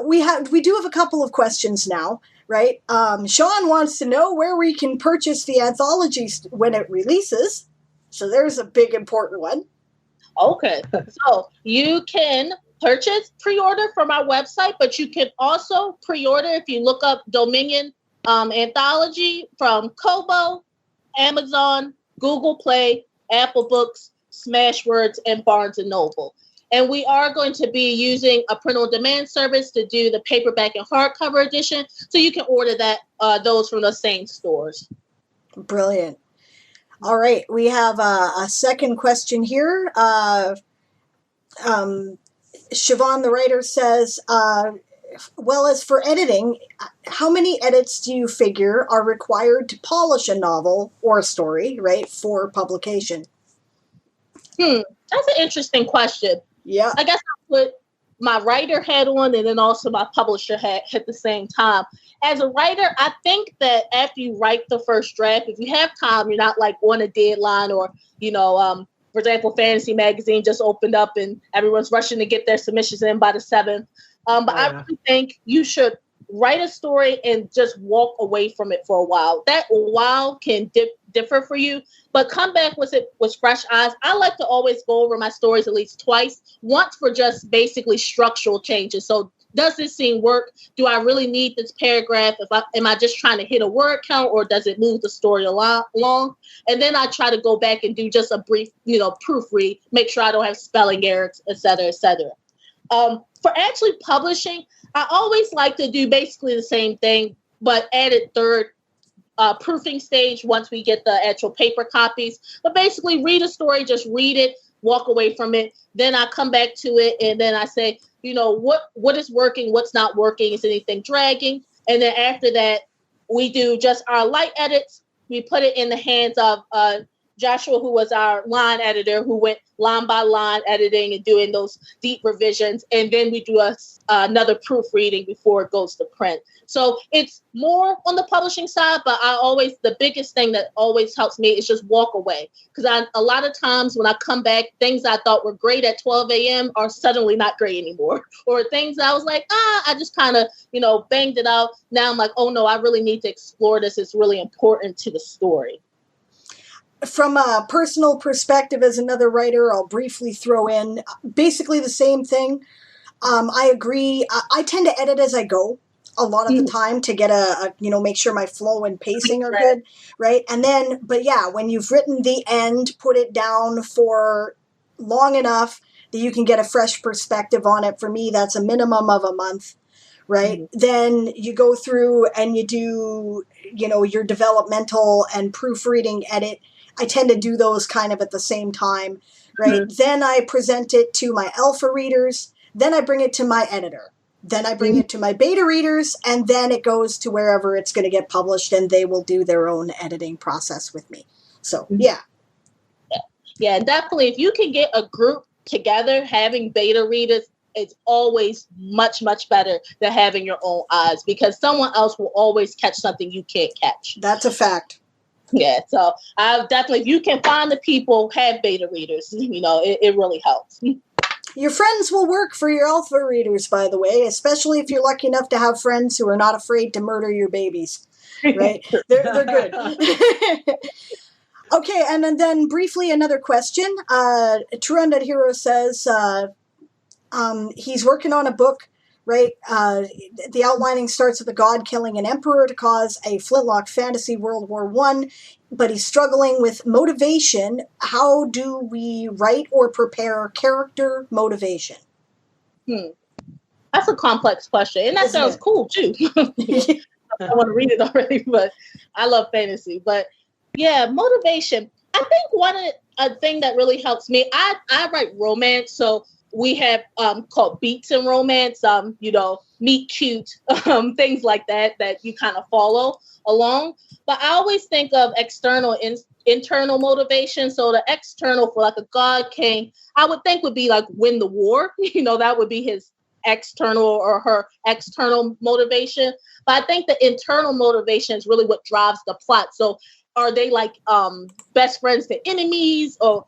we do have a couple of questions now. Right. Sean wants to know where we can purchase the anthologies when it releases. So there's a big, important one. Okay. So you can pre-order from our website, but you can also pre-order if you look up Dominion Anthology from Kobo, Amazon, Google Play, Apple Books, Smashwords, and Barnes & Noble. And we are going to be using a print-on-demand service to do the paperback and hardcover edition. So you can order those from the same stores. Brilliant. All right. We have a second question here. Siobhan, the writer, says, well, as for editing, how many edits do you figure are required to polish a novel or a story, right, for publication? That's an interesting question. Yeah, I guess I put my writer hat on and then also my publisher hat at the same time. As a writer, I think that after you write the first draft, if you have time, you're not like on a deadline or, for example, Fantasy Magazine just opened up and everyone's rushing to get their submissions in by the 7th. But I really think you should write a story and just walk away from it for a while. That while can differ for you, but come back with it with fresh eyes. I like to always go over my stories at least twice, once for just basically structural changes. So does this scene work? Do I really need this paragraph? Am I just trying to hit a word count, or does it move the story along? And then I try to go back and do just a brief, proofread, make sure I don't have spelling errors, et cetera, et cetera. For actually publishing, I always like to do basically the same thing, but added third proofing stage once we get the actual paper copies. But basically read a story, just read it, walk away from it. Then I come back to it and then I say, what is working, what's not working, is anything dragging? And then after that, we do just our light edits. We put it in the hands of Joshua, who was our line editor, who went line by line editing and doing those deep revisions. And then we do another proofreading before it goes to print. So it's more on the publishing side, but the biggest thing that always helps me is just walk away. Because a lot of times when I come back, things I thought were great at 12 a.m. are suddenly not great anymore. Or things I was like, I just kind of, banged it out. Now I'm like, oh no, I really need to explore this. It's really important to the story. From a personal perspective, as another writer, I'll briefly throw in basically the same thing. I agree. I tend to edit as I go a lot of the time to get make sure my flow and pacing are good, right? And then, but yeah, when you've written the end, put it down for long enough that you can get a fresh perspective on it. For me, that's a minimum of a month, right? Mm-hmm. Then you go through and you do, your developmental and proofreading edit. I tend to do those kind of at the same time, right? Mm-hmm. Then I present it to my alpha readers. Then I bring it to my editor. Then I bring it to my beta readers, and then it goes to wherever it's going to get published, and they will do their own editing process with me. So, yeah. Yeah, definitely. If you can get a group together, having beta readers, it's always much, much better than having your own eyes, because someone else will always catch something you can't catch. That's a fact. Yeah, so I definitely, if you can find the people, have beta readers, it really helps. Your friends will work for your alpha readers, by the way, especially if you're lucky enough to have friends who are not afraid to murder your babies. Right? They're good. Okay, and then briefly another question. True Undead Hero says he's working on a book, right? The outlining starts with a god killing an emperor to cause a flintlock fantasy World War I, but he's struggling with motivation. How do we write or prepare character motivation? That's a complex question, and that Isn't sounds it? cool too. I want to read it already, but I love fantasy. But yeah, motivation. I think a thing that really helps me. I write romance, so we have called beats in romance. Meet cute, things like that you kind of follow along. But I always think of external internal motivation. So the external for like a god king, I would think would be like win the war. That would be his external or her external motivation. But I think the internal motivation is really what drives the plot. So are they like best friends to enemies, or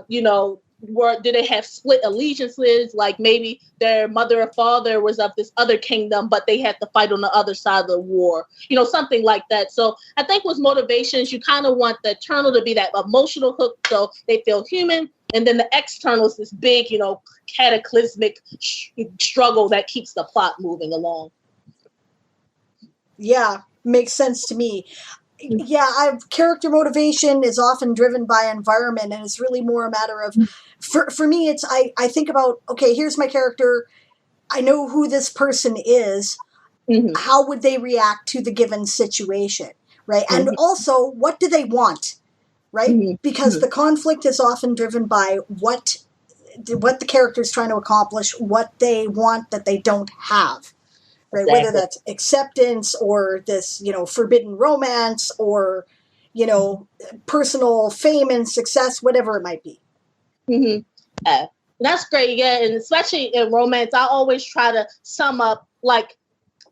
do they have split allegiances? Like maybe their mother or father was of this other kingdom, but they had to fight on the other side of the war, something like that. So I think with motivations, you kind of want the internal to be that emotional hook, so they feel human. And then the external is this big, cataclysmic struggle that keeps the plot moving along. Yeah, makes sense to me. Yeah, character motivation is often driven by environment, and it's really more a matter of, for me, it's I think about, okay, here's my character. I know who this person is. Mm-hmm. How would they react to the given situation, right? Mm-hmm. And also, what do they want, right? Mm-hmm. Because the conflict is often driven by what the character is trying to accomplish, what they want that they don't have. Right, exactly. Whether that's acceptance or this, forbidden romance or, personal fame and success, whatever it might be. Mm-hmm. That's great. Yeah. And especially in romance, I always try to sum up, like,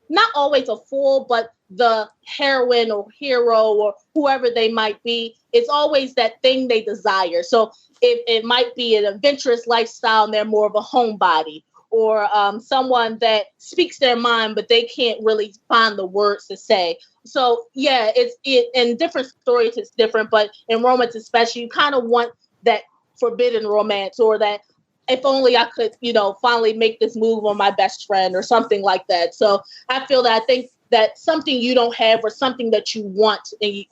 not always a full, but the heroine or hero or whoever they might be, it's always that thing they desire. So it might be an adventurous lifestyle and they're more of a homebody. Or someone that speaks their mind, but they can't really find the words to say. So yeah, in different stories it's different, but in romance especially, you kind of want that forbidden romance, or that if only I could, finally make this move on my best friend or something like that. So I think that something you don't have or something that you want and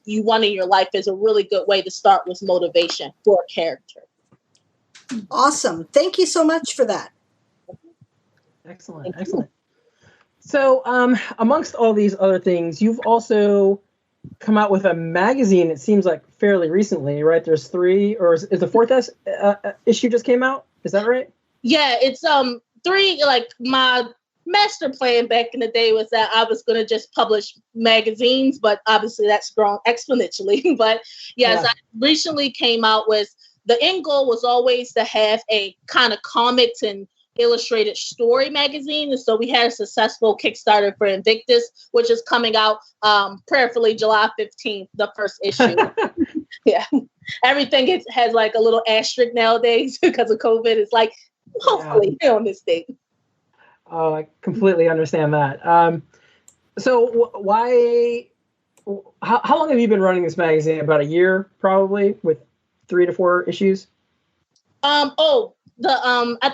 you want in your life is a really good way to start with motivation for a character. Awesome. Thank you so much for that. Excellent. So, amongst all these other things, you've also come out with a magazine. It seems like fairly recently, right? There's 3, or is the 4th issue just came out? Is that right? Yeah, it's 3. Like my master plan back in the day was that I was going to just publish magazines, but obviously that's grown exponentially. But yes, I recently came out with, the end goal was always to have a kind of comics and illustrated story magazine. And so we had a successful Kickstarter for Invictus, which is coming out prayerfully July 15th, the first issue. Yeah. Everything has like a little asterisk nowadays because of COVID. It's like, hopefully on this date. Oh, I completely understand that. So how long have you been running this magazine? About a year, probably, with 3 to 4 issues? I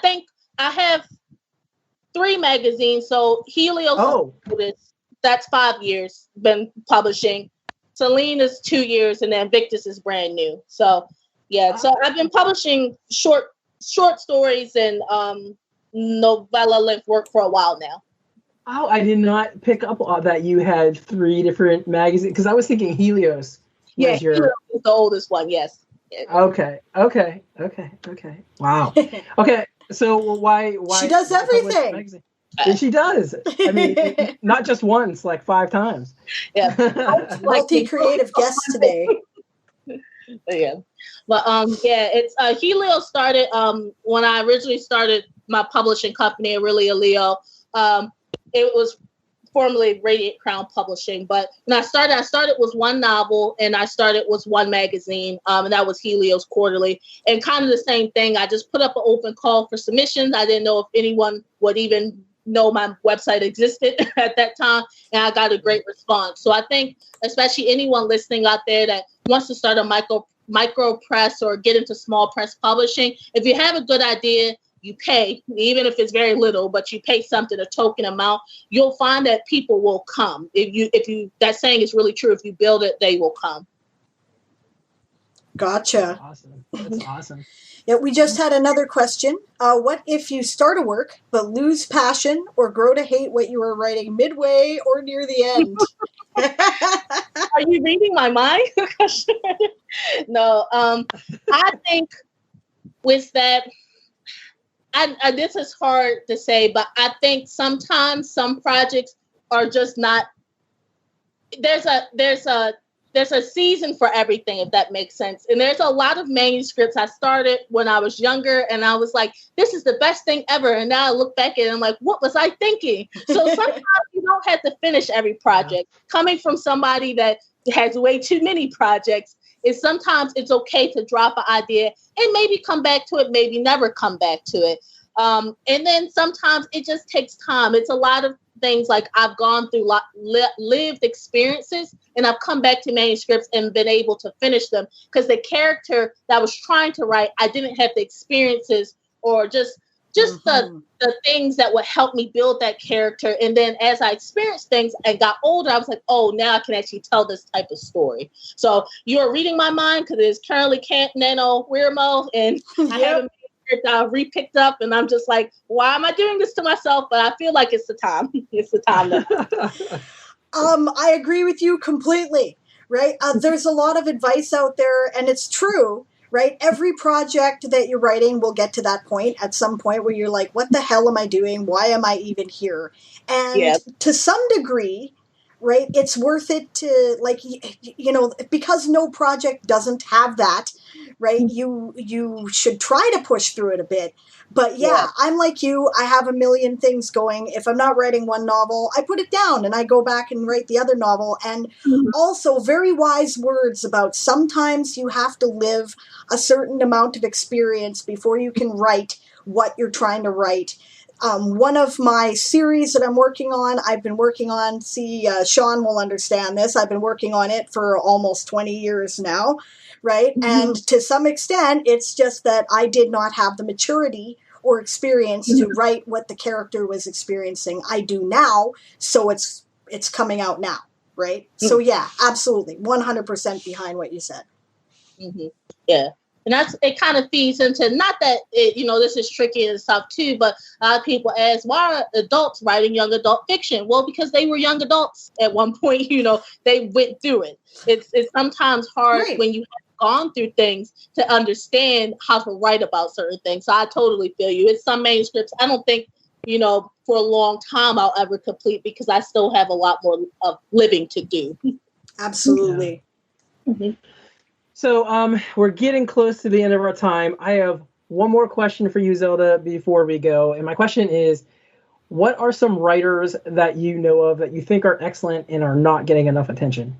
think I have 3 magazines. So Helios, that's 5 years been publishing. Selene is 2 years, and then Invictus is brand new. So so I've been publishing short stories and novella length work for a while now. Oh, I did not pick up on that you had 3 different magazines, because I was thinking Helios. Yeah, Helios is the oldest one. Yes. Okay. Wow. Okay. So why she does everything. She does. I mean, not just once, like 5 times. Yeah. Multi-creative guest today. Yeah. But it's Helios started when I originally started my publishing company, Aurelia. It was formerly Radiant Crown Publishing. But when I started with one novel, and I started with one magazine, and that was Helios Quarterly. And kind of the same thing. I just put up an open call for submissions. I didn't know if anyone would even know my website existed at that time, and I got a great response. So I think, especially anyone listening out there that wants to start a micro press or get into small press publishing, if you have a good idea, you pay, even if it's very little, but you pay something, a token amount, you'll find that people will come. If you, that saying is really true. If you build it, they will come. Gotcha. Awesome. That's awesome. Yeah, we just had another question. What if you start a work but lose passion or grow to hate what you were writing midway or near the end? Are you reading my mind? No. I think with that, this is hard to say, but I think sometimes some projects are just not. There's a season for everything, if that makes sense. And there's a lot of manuscripts I started when I was younger, and I was like, "This is the best thing ever." And now I look back at it, and I'm like, "What was I thinking?" So sometimes you don't have to finish every project. Coming from somebody that has way too many projects, is sometimes it's okay to drop an idea and maybe come back to it, maybe never come back to it. And then sometimes it just takes time. It's a lot of things, like I've gone through lived experiences, and I've come back to manuscripts and been able to finish them because the character that I was trying to write, I didn't have the experiences or just the things that would help me build that character. And then as I experienced things and got older, I was like, oh, now I can actually tell this type of story. So you're reading my mind, because it's currently Camp Nano Weirmo, and I haven't re-picked up, and I'm just like, why am I doing this to myself? But I feel like it's the time. It's the time to. I agree with you completely, right? There's a lot of advice out there, and it's true, right? Every project that you're writing will get to that point at some point where you're like, what the hell am I doing? Why am I even here? And to some degree, right, it's worth it to, like, you know, because no project doesn't have that, right? You should try to push through it a bit. But yeah, I'm like you. I have a million things going. If I'm not writing one novel, I put it down and I go back and write the other novel. And also very wise words about sometimes you have to live a certain amount of experience before you can write what you're trying to write. One of my series that I'm working on, I've been working on, Sean will understand this, I've been working on it for almost 20 years now, right? And to some extent, it's just that I did not have the maturity or experience to write what the character was experiencing. I do now, so it's coming out now, right? So yeah, absolutely, 100% behind what you said. Yeah. And it kind of feeds into, not that this is tricky and stuff too, but a lot of people ask, why are adults writing young adult fiction? Well, because they were young adults at one point, they went through it. It's sometimes hard when you have gone through things to understand how to write about certain things. So I totally feel you. It's some manuscripts I don't think, for a long time I'll ever complete, because I still have a lot more of living to do. Absolutely. So we're getting close to the end of our time. I have one more question for you, Zelda, before we go. And my question is, what are some writers that you know of that you think are excellent and are not getting enough attention?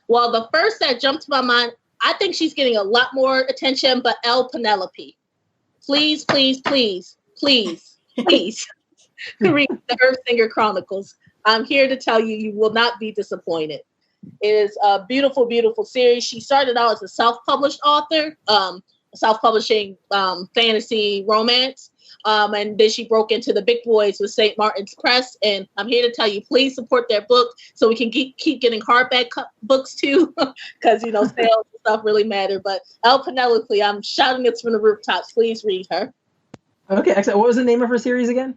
Well, the first that jumped to my mind, I think she's getting a lot more attention, but Elle Penelope. Please, please, please, please, please read the Earthsinger Chronicles. I'm here to tell you, you will not be disappointed. It is a beautiful, beautiful series. She started out as a self-published author, self-publishing fantasy romance, and then she broke into the big boys with St. Martin's Press. And I'm here to tell you, please support their book so we can keep getting hardback books too, because sales and stuff really matter. But Elle Penelope, I'm shouting it from the rooftops. Please read her. Okay, excellent. What was the name of her series again?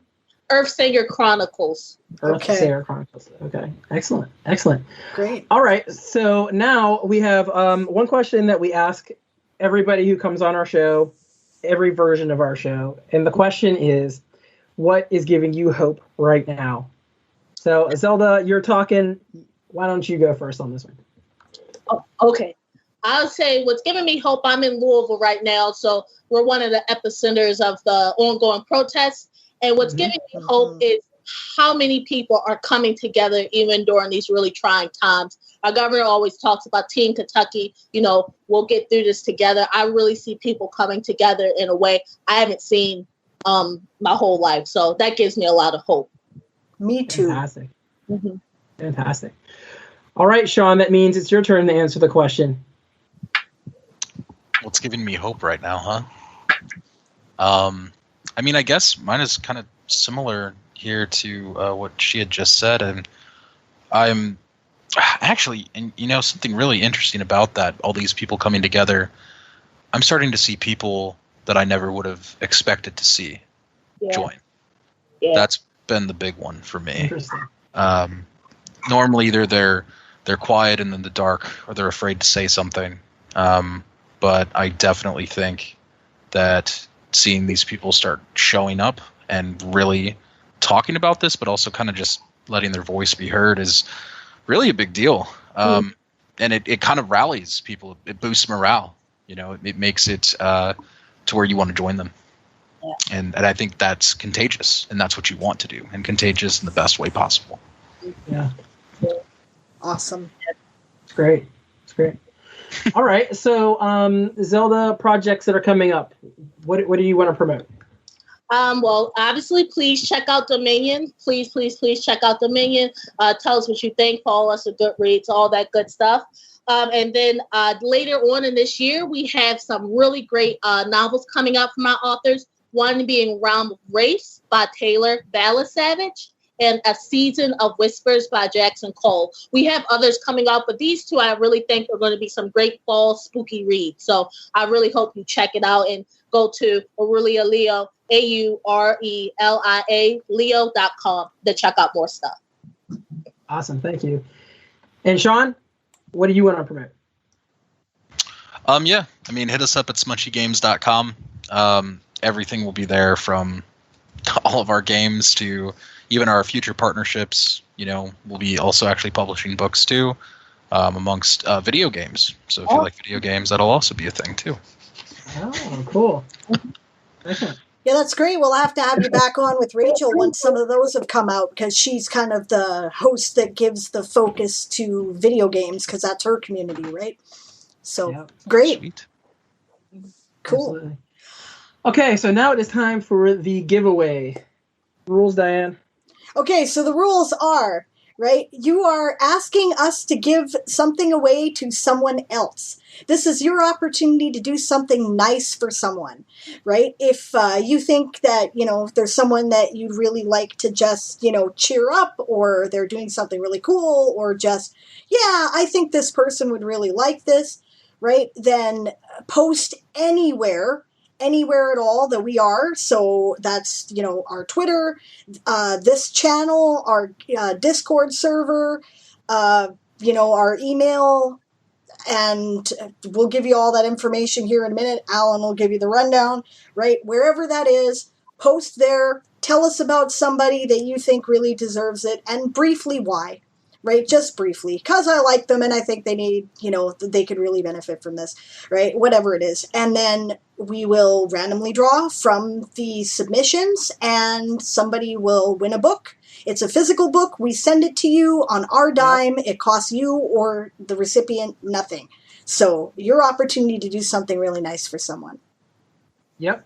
Earthsinger Chronicles. Earthsinger Chronicles. Okay, excellent, excellent. Great. All right, so now we have one question that we ask everybody who comes on our show, every version of our show, and the question is, what is giving you hope right now? So, Zelda, you're talking. Why don't you go first on this one? Oh, okay. I'll say what's giving me hope. I'm in Louisville right now, so we're one of the epicenters of the ongoing protests. And what's giving me hope is how many people are coming together even during these really trying times. Our governor always talks about Team Kentucky. We'll get through this together. I really see people coming together in a way I haven't seen my whole life. So that gives me a lot of hope. Me too. Fantastic. Fantastic. All right, Sean, that means it's your turn to answer the question. What's giving me hope right now, huh? I guess mine is kind of similar here to what she had just said, and I'm actually, and something really interesting about that, all these people coming together, I'm starting to see people that I never would have expected to see join. Yeah. That's been the big one for me. Interesting. Normally either they're quiet and in the dark, or they're afraid to say something. But I definitely think that seeing these people start showing up and really talking about this, but also kind of just letting their voice be heard, is really a big deal. And it kind of rallies people. It boosts morale. It makes it to where you want to join them. Yeah. And I think that's contagious, and that's what you want to do, and contagious in the best way possible. Yeah. Awesome. It's great. All right. So, Zelda projects that are coming up. What do you want to promote? Well, obviously, please check out Dominion. Please check out Dominion. Tell us what you think. Follow us at Goodreads, all that good stuff. And then later on in this year, we have some really great novels coming out from our authors. One being Realm of Race by Taylor Balasavage, and A Season of Whispers by Jackson Cole. We have others coming out, but these two I really think are going to be some great fall spooky reads. So I really hope you check it out and go to Aurelia Leo, AURELIA, Leo.com to check out more stuff. Awesome. Thank you. And Sean, what do you want to promote? Hit us up at smunchygames.com. Everything will be there, from all of our games to even our future partnerships. We'll be also actually publishing books too, amongst video games. So if you like video games, that'll also be a thing too. Oh, cool. Yeah, that's great. We'll have to have you back on with Rachel once some of those have come out, because she's kind of the host that gives the focus to video games, because that's her community, right? So, great. Sweet. Cool. Absolutely. Okay, so now it is time for the giveaway. Rules, Diane? Okay, so the rules are, right, you are asking us to give something away to someone else. This is your opportunity to do something nice for someone, right? If you think that, if there's someone that you'd really like to just, cheer up, or they're doing something really cool, or just, I think this person would really like this, right? Then post anywhere at all that we are. So that's, our Twitter, this channel, our Discord server, our email, and we'll give you all that information here in a minute. Alan will give you the rundown, right? Wherever that is, post there, tell us about somebody that you think really deserves it, and briefly why. Right? Just briefly, because I like them and I think they need, they could really benefit from this, right? Whatever it is. And then we will randomly draw from the submissions, and somebody will win a book. It's a physical book. We send it to you on our dime. It costs you or the recipient nothing. So your opportunity to do something really nice for someone. Yep.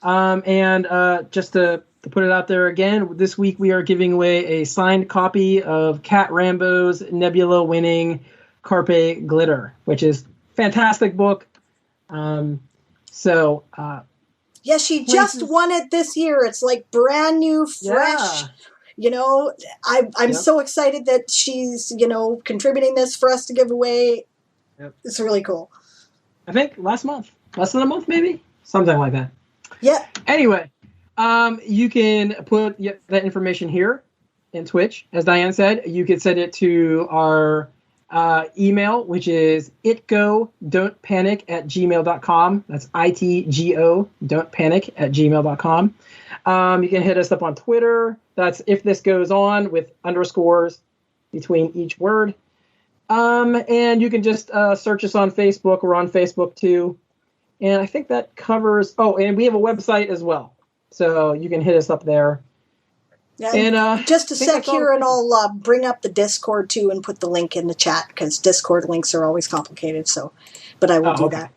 And just to put it out there again, this week we are giving away a signed copy of Cat Rambo's Nebula winning Carpe Glitter, which is a fantastic book. She just won it this year. It's like brand new, fresh. Yeah. I'm so excited that she's, contributing this for us to give away. Yep. It's really cool. I think less than a month, maybe something like that. Yeah. Anyway. You can put that information here in Twitch. As Diane said, you could send it to our email, which is itgo.don'tpanic@gmail.com. That's ITGO, don'tpanic@gmail.com. You can hit us up on Twitter. That's if this goes on, with underscores between each word. And you can just search us on Facebook. We're on Facebook too. And I think that covers... and we have a website as well. So you can hit us up there. Yeah, And just a I think sec that's all. here, and I'll bring up the Discord too and put the link in the chat because Discord links are always complicated. So, but I will do Okay.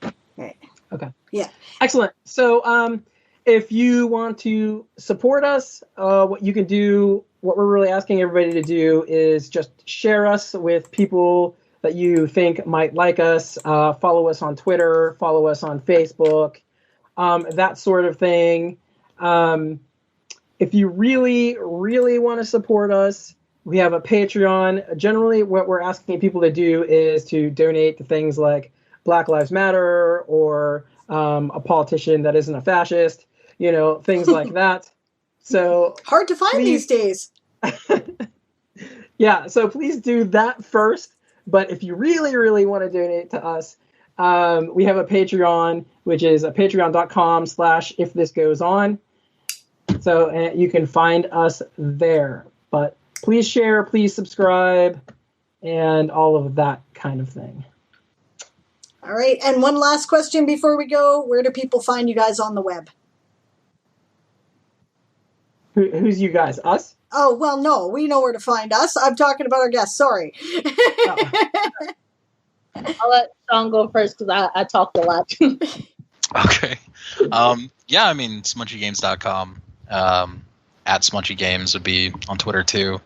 that. Right. Okay. Yeah. Excellent. So, if you want to support us, what you can do, what we're really asking everybody to do is just share us with people that you think might like us. Follow us on Twitter, follow us on Facebook, that sort of thing. If you really, really want to support us, we have a Patreon. Generally, what we're asking people to do is to donate to things like Black Lives Matter or a politician that isn't a fascist, things like that. So Hard to find please, these days. Yeah, so please do that first. But if you really, really want to donate to us, we have a Patreon, which is patreon.com/ifthisgoeson. So you can find us there. But please share, please subscribe, and all of that kind of thing. All right. And one last question before we go. Where do people find you guys on the web? Who's you guys? Us? Oh, well, no. We know where to find us. I'm talking about our guests. Sorry. Oh. I'll let Sean go first because I talked a lot. Okay. Yeah, I mean, smunchygames.com. At Smunchy Games would be on Twitter too.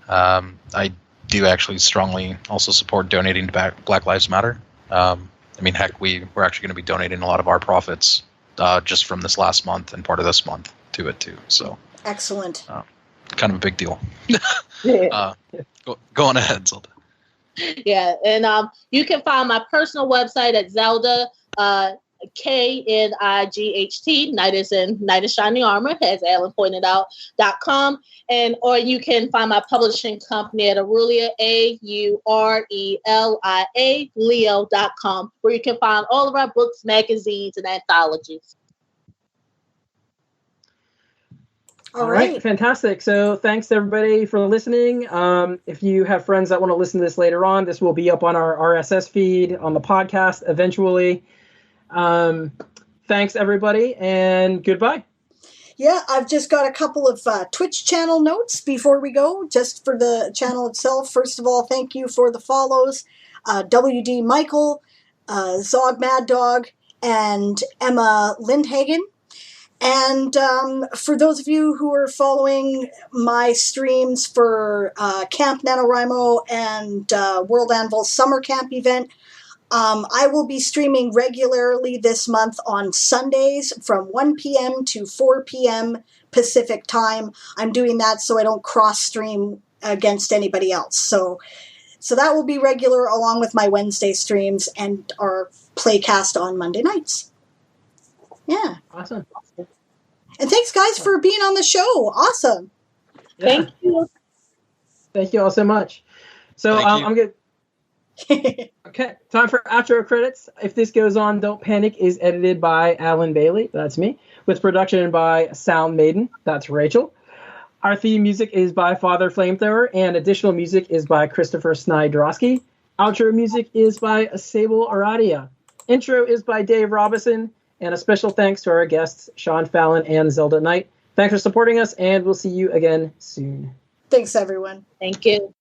I do actually strongly also support donating to Black Lives Matter. I mean, heck, we're actually going to be donating a lot of our profits just from this last month and part of this month to it too. So excellent. Kind of a big deal. Yeah. Go on ahead, Zelda. Yeah, and you can find my personal website at Zelda KNIGHT, Knight is in Knight of Shining Armor, as Alan pointed out, .com, or you can find my publishing company at Aurelia, AURELIA, Leo.com, where you can find all of our books, magazines, and anthologies. All right. Fantastic. So thanks everybody for listening. If you have friends that want to listen to this later on, this will be up on our RSS feed on the podcast eventually. Thanks everybody, and goodbye. Yeah, I've just got a couple of Twitch channel notes before we go, just for the channel itself. First of all, thank you for the follows. WD Michael, Zog Mad Dog, and Emma Lindhagen. And for those of you who are following my streams for Camp NaNoWriMo and World Anvil Summer Camp event, I will be streaming regularly this month on Sundays from 1 p.m. to 4 p.m. Pacific time. I'm doing that so I don't cross-stream against anybody else. So that will be regular along with my Wednesday streams and our playcast on Monday nights. Yeah. Awesome. And thanks, guys, for being on the show. Awesome. Yeah. Thank you. Thank you all so much. So I'm good. Okay, time for outro credits. If This Goes On, Don't Panic is edited by Alan Bailey. That's me. With production by Sound Maiden. That's Rachel. Our theme music is by Father Flamethrower, and additional music is by Christopher Snydrosky. Outro music is by Sable Aradia. Intro is by Dave Robinson. And a special thanks to our guests, Sean Fallon and Zelda Knight. Thanks for supporting us, and we'll see you again soon. Thanks, everyone. Thank you.